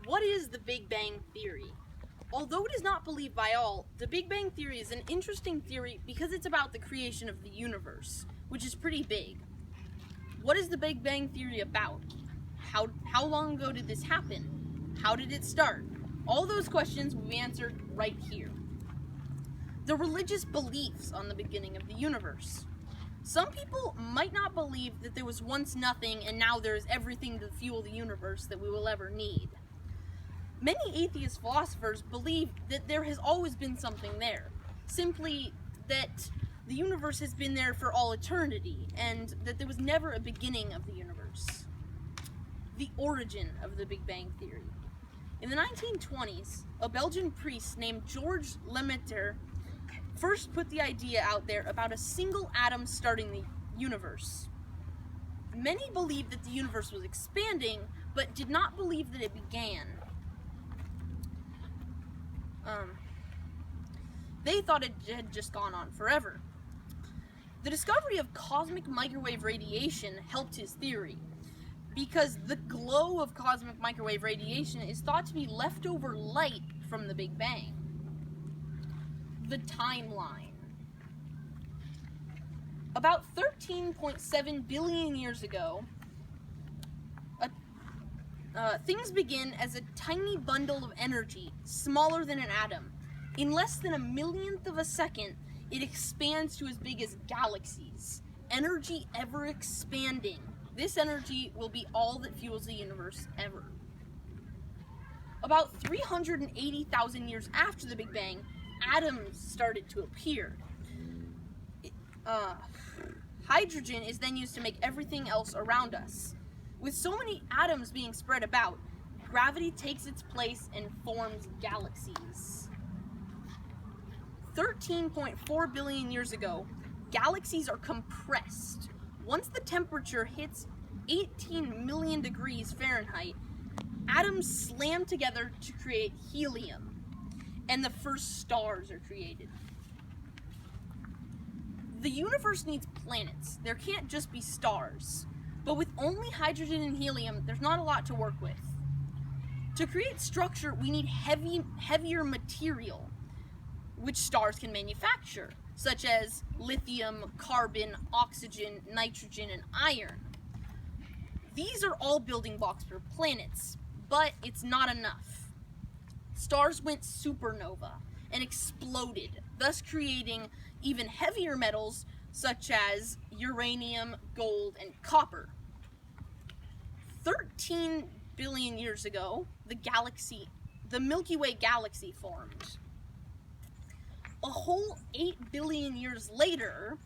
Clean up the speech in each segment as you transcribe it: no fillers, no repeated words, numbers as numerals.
What is the Big Bang Theory? Although it is not believed by all, the Big Bang Theory is an interesting theory because it's about the creation of the universe, which is pretty big. What is the Big Bang Theory about? How long ago did this happen? How did it start? All those questions will be answered right here. The religious beliefs on the beginning of the universe. Some people might not believe that there was once nothing and now there is everything to fuel the universe that we will ever need. Many atheist philosophers believe that there has always been something there, simply that the universe has been there for all eternity, and that there was never a beginning of the universe. The origin of the Big Bang Theory. In the 1920s, a Belgian priest named Georges Lemaitre first put the idea out there about a single atom starting the universe. Many believed that the universe was expanding, but did not believe that it began. They thought it had just gone on forever. The discovery of cosmic microwave radiation helped his theory, because the glow of cosmic microwave radiation is thought to be leftover light from the Big Bang. The timeline. About 13.7 billion years ago, things begin as a tiny bundle of energy, smaller than an atom. In less than a millionth of a second, it expands to as big as galaxies. Energy ever expanding. This energy will be all that fuels the universe ever. About 380,000 years after the Big Bang, atoms started to appear. Hydrogen is then used to make everything else around us. With so many atoms being spread about, gravity takes its place and forms galaxies. 13.4 billion years ago, galaxies are compressed. Once the temperature hits 18 million degrees Fahrenheit, atoms slam together to create helium, and the first stars are created. The universe needs planets. There can't just be stars. But with only hydrogen and helium, there's not a lot to work with. To create structure, we need heavier material, which stars can manufacture, such as lithium, carbon, oxygen, nitrogen, and iron. These are all building blocks for planets, but it's not enough. Stars went supernova and exploded, thus creating even heavier metals such as uranium, gold, and copper. 13 billion years ago, the Milky Way galaxy formed. A whole 8 billion years later,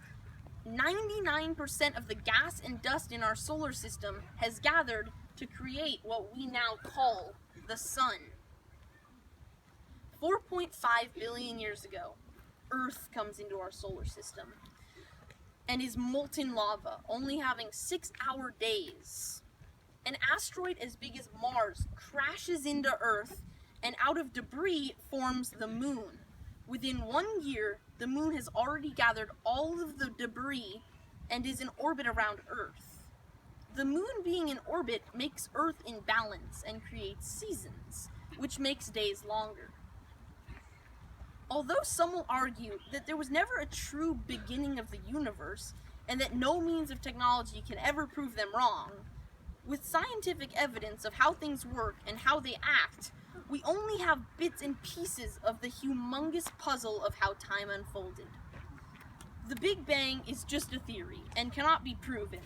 99% of the gas and dust in our solar system has gathered to create what we now call the sun. 4.5 billion years ago, Earth comes into our solar system and is molten lava, only having 6-hour days. An asteroid as big as Mars crashes into Earth, and out of debris forms the moon. Within 1 year, the moon has already gathered all of the debris and is in orbit around Earth. The moon being in orbit makes Earth in balance and creates seasons, which makes days longer. Although some will argue that there was never a true beginning of the universe and that no means of technology can ever prove them wrong, with scientific evidence of how things work and how they act, we only have bits and pieces of the humongous puzzle of how time unfolded. The Big Bang is just a theory and cannot be proven.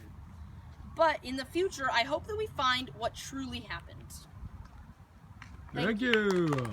But in the future, I hope that we find what truly happened. Thank you.